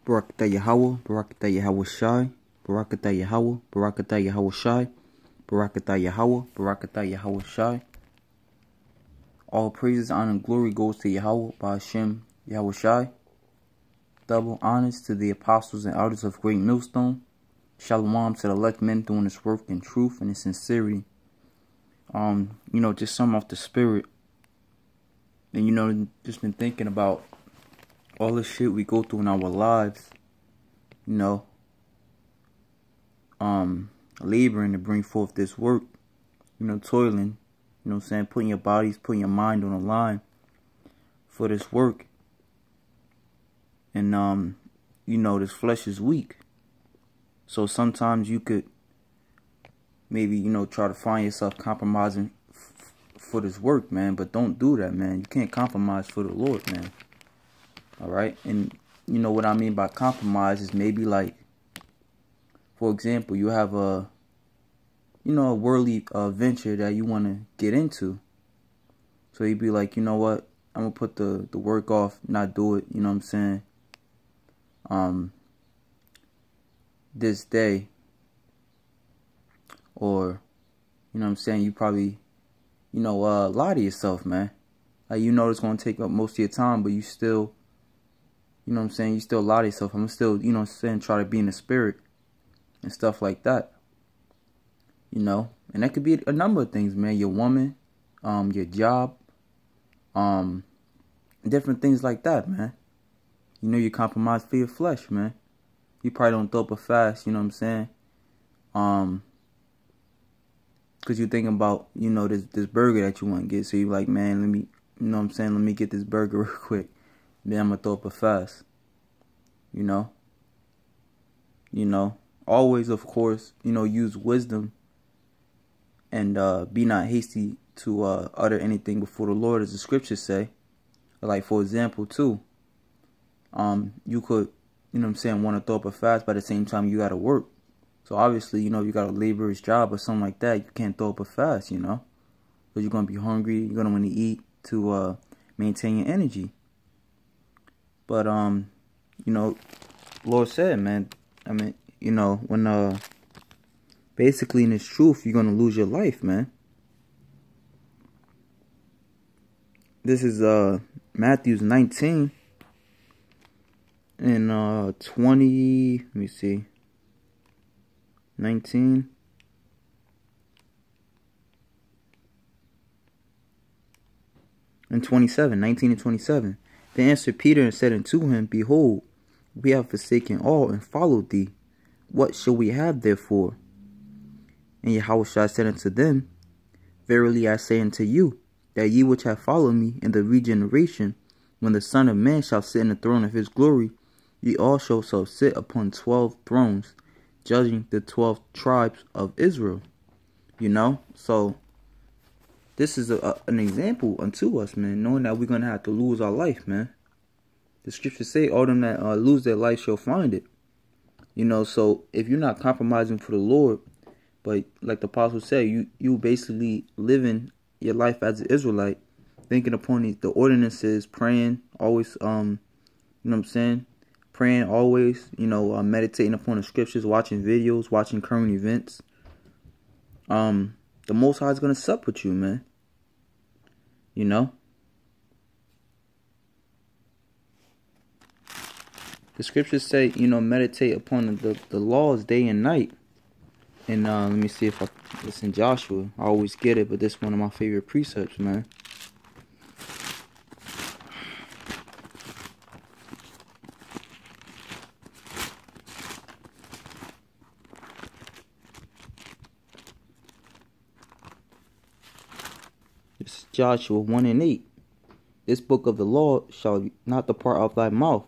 Barakatah Yahweh, Barakatah Yahweh Shai, Barakatah Yahweh, Barakatah Yahweh Shai, Barakatah Yahweh, Barakatah Yahweh Shai. All praises, honor, and glory goes to Yahweh, Ba'ashem, Yahweh Shai. Double honors to the apostles and elders of Great Millstone. Shalom to the elect men doing this work in truth and in sincerity. Just some off the spirit. And, just been thinking about all the shit we go through in our lives. Laboring to bring forth this work. Toiling. Putting your bodies, putting your mind on the line for this work. And, this flesh is weak. So sometimes you could maybe, try to find yourself compromising for this work, man. But don't do that, man. You can't compromise for the Lord, man. Alright? And, what I mean by compromise is maybe like, for example, you have a worldly venture that you want to get into. So you'd be like, you know what? I'm going to put the work off, not do it, you know what I'm saying? This day. Or, you probably, lie to yourself, man. Like, it's going to take up most of your time, but you still, you still lie to yourself. I'm still, try to be in the spirit and stuff like that. And that could be a number of things, man. Your woman, your job, different things like that, man. You compromise for your flesh, man. You probably don't throw up a fast, because you're thinking about, this burger that you want to get. So you're like, man, let me, let me get this burger real quick. Then I'm going to throw up a fast. Always, of course, use wisdom. And be not hasty to utter anything before the Lord, as the scriptures say. Like, for example, too, you could, want to throw up a fast, but at the same time, you got to work. So, obviously, you got a laborer's job or something like that. You can't throw up a fast, Because you're going to be hungry. You're going to want to eat to maintain your energy. But, Lord said, man, when, basically, in this truth, you're going to lose your life, man. This is Matthew 19 and 20, let me see, 19 and 27, 19 and 27. Then answered Peter and said unto him, Behold, we have forsaken all and followed thee. What shall we have therefore? And Yahushua said unto them, Verily I say unto you, that ye which have followed me in the regeneration, when the Son of Man shall sit in the throne of his glory, ye also shall sit upon 12 thrones, judging the 12 tribes of Israel. So this is an example unto us, man, knowing that we're going to have to lose our life, man. The scriptures say, all them that lose their life shall find it. So if you're not compromising for the Lord, but like the apostle said, you basically living your life as an Israelite, thinking upon the ordinances, praying always, praying always, meditating upon the scriptures, watching videos, watching current events. The Most High is gonna sup with you, man. The scriptures say, meditate upon the laws day and night. And let me see if it's in Joshua. I always get it, but this is one of my favorite precepts, man. This is Joshua 1 and 8. This book of the law shall not depart out of thy mouth,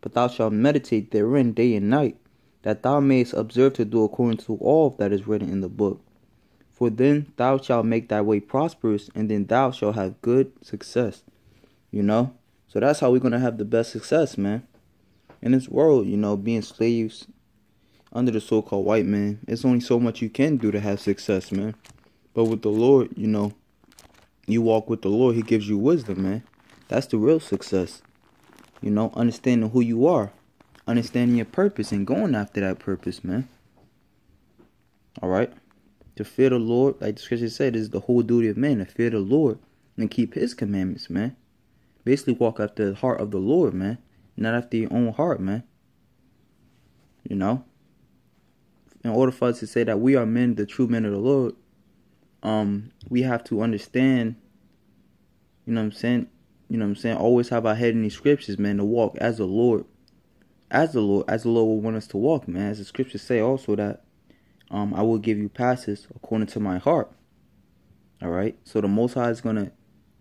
but thou shalt meditate therein day and night, that thou mayest observe to do according to all that is written in the book. For then thou shalt make thy way prosperous, and then thou shalt have good success. So that's how we're going to have the best success, man. In this world, being slaves under the so-called white man, it's only so much you can do to have success, man. But with the Lord, you walk with the Lord, he gives you wisdom, man. That's the real success. Understanding who you are. understanding your purpose and going after that purpose, man. All right. To fear the Lord, like the scripture said, is the whole duty of man, to fear the Lord and keep his commandments, man. Basically walk after the heart of the Lord, man. Not after your own heart, man. You know? In order for us to say that we are men, the true men of the Lord, we have to understand, you know what I'm saying? You know what I'm saying? Always have our head in these scriptures, man, to walk as the Lord. As the Lord will want us to walk, man. As the scriptures say also that I will give you passes according to my heart. All right? So the Most High is going to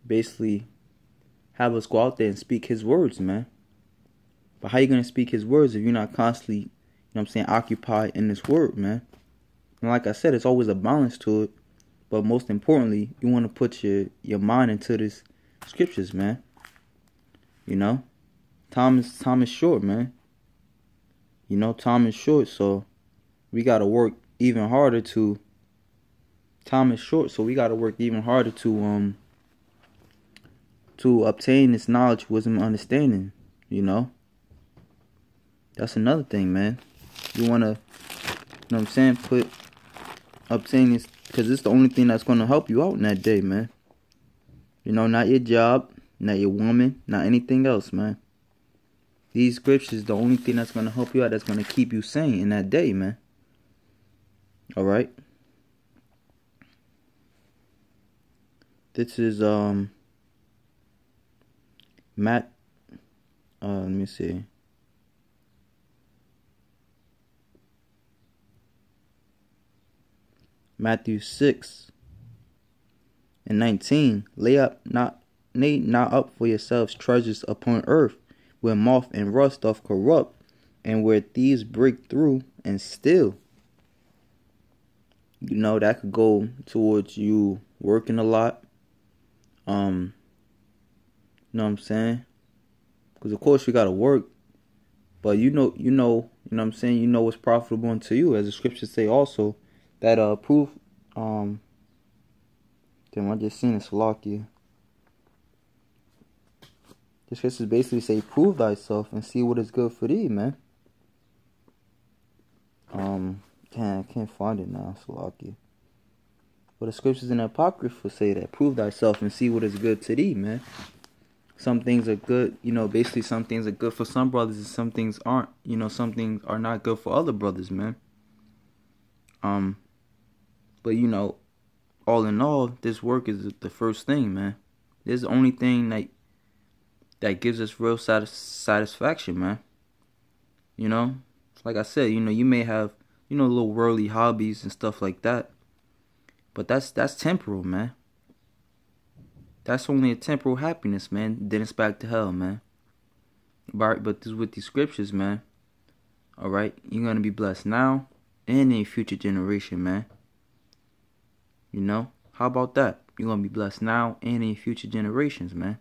basically have us go out there and speak his words, man. But how you going to speak his words if you're not constantly, you know what I'm saying, occupied in this word, man? And like I said, it's always a balance to it. But most importantly, you want to put your mind into this scriptures, man. You know? Time is short, man. You know, time is short, so we got to work even harder to... Time is short, so we got to work even harder to obtain this knowledge, wisdom, and understanding, you know? That's another thing, man. You want to, you know what I'm saying, obtain this, because it's the only thing that's going to help you out in that day, man. You know, not your job, not your woman, not anything else, man. These scriptures is the only thing that's going to help you out, that's going to keep you sane in that day, man. All right? This is, let me see. Matthew 6:19. Lay not up for yourselves treasures upon earth, where moth and rust doth corrupt, and where thieves break through and steal. You know, that could go towards you working a lot. You know what I'm saying? Because of course you gotta work, but you know what I'm saying, you know what's profitable unto you, as the scriptures say also, that proof damn, I just seen this Salakia. The scriptures basically say, prove thyself and see what is good for thee, man. I can't find it now, Salakia. But the scriptures in the Apocrypha say that, prove thyself and see what is good to thee, man. Some things are good, you know, basically some things are good for some brothers and some things aren't. You know, some things are not good for other brothers, man. But, you know, all in all, this work is the first thing, man. This is the only thing that gives us real satisfaction, man. You know, like I said, you know, you may have, you know, little worldly hobbies and stuff like that. But that's temporal, man. That's only a temporal happiness, man. Then it's back to hell, man. But this with these scriptures, man. All right, you're gonna be blessed now and in future generation, man. You know, how about that? You're gonna be blessed now and in future generations, man.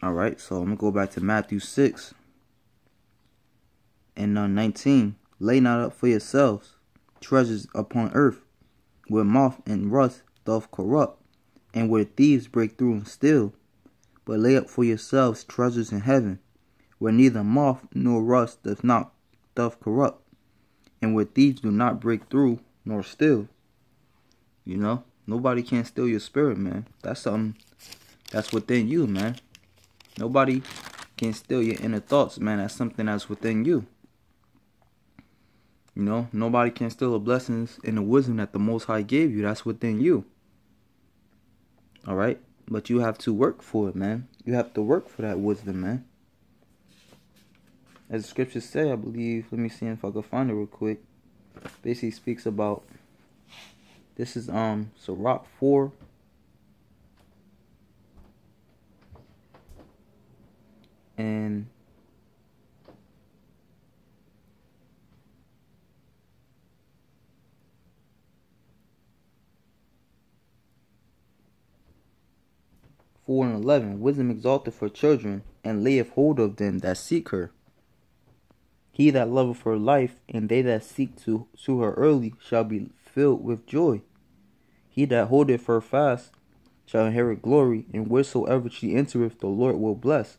All right, so I'm gonna go back to Matthew 6:19. Lay not up for yourselves treasures upon earth, where moth and rust doth corrupt, and where thieves break through and steal. But lay up for yourselves treasures in heaven, where neither moth nor rust doth corrupt, and where thieves do not break through nor steal. You know, nobody can steal your spirit, man. That's something that's within you, man. Nobody can steal your inner thoughts, man. That's something that's within you. You know, nobody can steal the blessings and the wisdom that the Most High gave you. That's within you. All right? But you have to work for it, man. You have to work for that wisdom, man. As the scriptures say, I believe, let me see if I can find it real quick. Basically speaks about, this is Sirach 4. And 4:11. Wisdom exalteth her children, and layeth hold of them that seek her. He that loveth her life, and they that seek to her early, shall be filled with joy. He that holdeth her fast shall inherit glory, and wheresoever she entereth, the Lord will bless.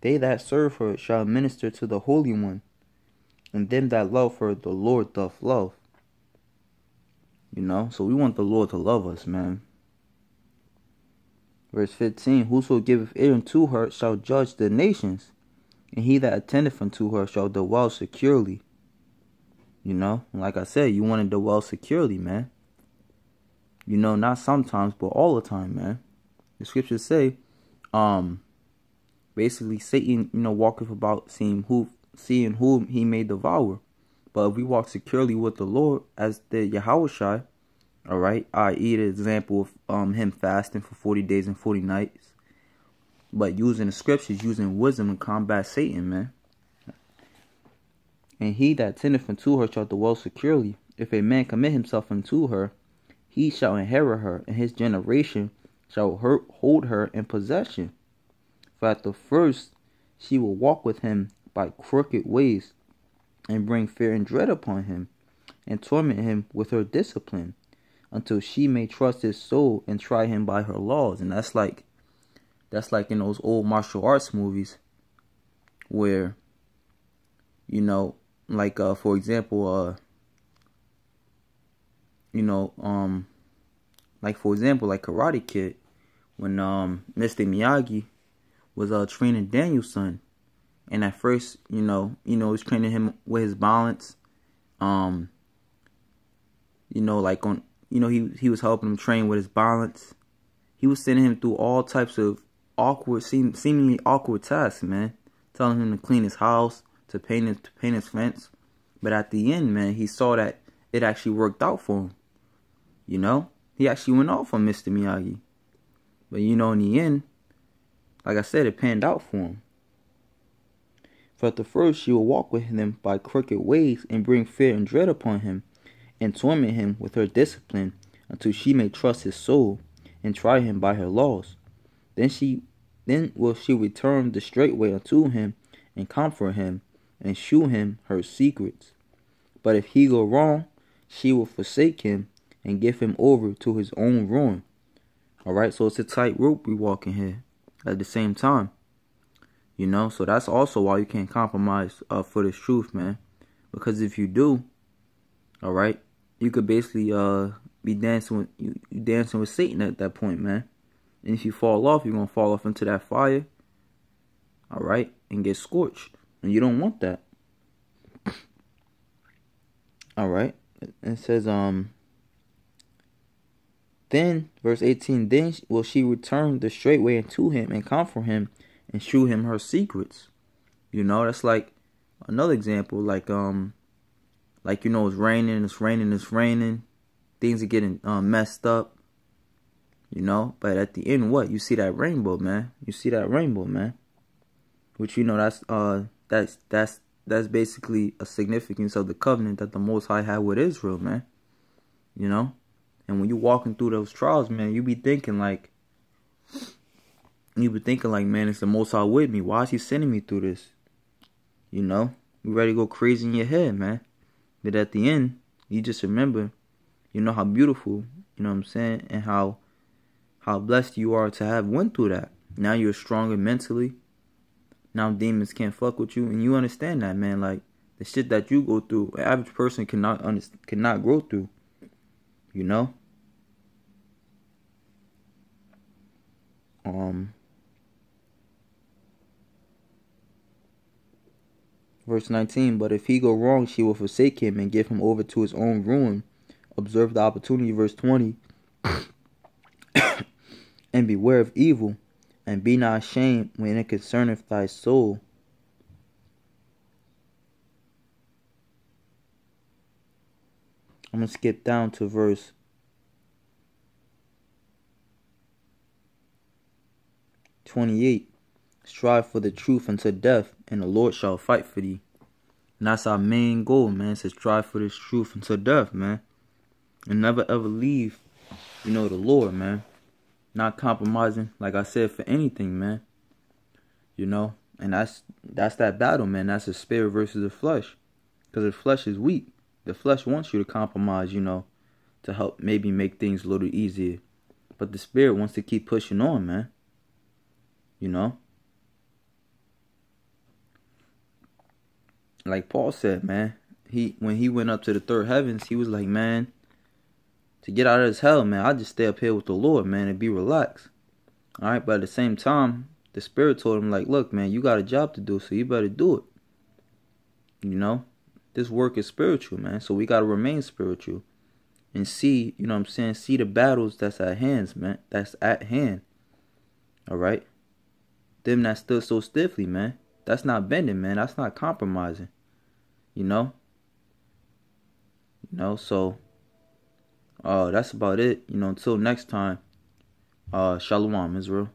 They that serve her shall minister to the Holy One, and them that love her the Lord doth love. You know, so we want the Lord to love us, man. Verse 15, whoso giveth ear unto her shall judge the nations, and he that attendeth unto her shall dwell securely. You know, like I said, you want to dwell securely, man. You know, not sometimes, but all the time, man. The scriptures say, basically Satan, you know, walketh about seeing whom he may devour. But if we walk securely with the Lord, as the Yahushua, all right, i.e. the example of him fasting for 40 days and 40 nights, but using the scriptures, using wisdom to combat Satan, man. And he that tendeth unto her shall dwell securely. If a man commit himself unto her, he shall inherit her, and his generation shall hold her in possession. For at the first she will walk with him by crooked ways, and bring fear and dread upon him, and torment him with her discipline, until she may trust his soul and try him by her laws. And that's like in those old martial arts movies where, you know, like for example, like for example, like Karate Kid, when Mr. Miyagi was training Daniel's son, and at first, was training him with his balance, he was helping him train with his balance. He was sending him through all types of seemingly awkward tasks, man. Telling him to clean his house, to paint his fence. But at the end, man, he saw that it actually worked out for him. You know, he actually went off on Mr. Miyagi. But in the end, like I said, it panned out for him. For at the first she will walk with him by crooked ways, and bring fear and dread upon him, and torment him with her discipline, until she may trust his soul, and try him by her laws. Then will she return the straight way unto him, and comfort him, and shew him her secrets. But if he go wrong, she will forsake him, and give him over to his own ruin. Alright, so it's a tightrope we walking here at the same time. So that's also why you can't compromise for this truth, man. Because if you do, alright, you could basically be dancing with Satan at that point, man. And if you fall off, you're gonna fall off into that fire, alright, and get scorched. And you don't want that. Alright. It says then, verse 18, then will she return the straight way unto him, and comfort him, and shew him her secrets. That's like another example, like it's raining, things are getting messed up, but at the end, what? You see that rainbow, man. Which that's basically a significance of the covenant that the Most High had with Israel, man. And when you walking through those trials, man, you be thinking like, man, it's the Most High with me. Why is he sending me through this? You ready to go crazy in your head, man. But at the end, you just remember, how beautiful, what I'm saying, and how blessed you are to have went through that. Now you're stronger mentally. Now demons can't fuck with you, and you understand that, man. Like, the shit that you go through, an average person cannot go through. Verse 19, but if he go wrong, she will forsake him, and give him over to his own ruin. Observe the opportunity, verse 20. And beware of evil, and be not ashamed when it concerneth thy soul. I'm going to skip down to verse 28. Strive for the truth unto death, and the Lord shall fight for thee. And that's our main goal, man. To strive for this truth unto death, man. And never ever leave, the Lord, man. Not compromising, like I said, for anything, man. And that's that battle, man. That's the spirit versus the flesh. Because the flesh is weak. The flesh wants you to compromise, to help maybe make things a little easier. But the spirit wants to keep pushing on, man. like Paul said, man, when he went up to the third heavens, he was like, man, to get out of this hell, man, I just stay up here with the Lord, man, and be relaxed. All right, but at the same time, the Spirit told him, like, look, man, you got a job to do, so you better do it. You know, this work is spiritual, man, so we got to remain spiritual and see, you know what I'm saying, see the battles that's at hand, man, that's at hand. All right, them that stood so stiffly, man, that's not bending, man, that's not compromising. You know, so that's about it. You know, until next time. Shalom, Israel.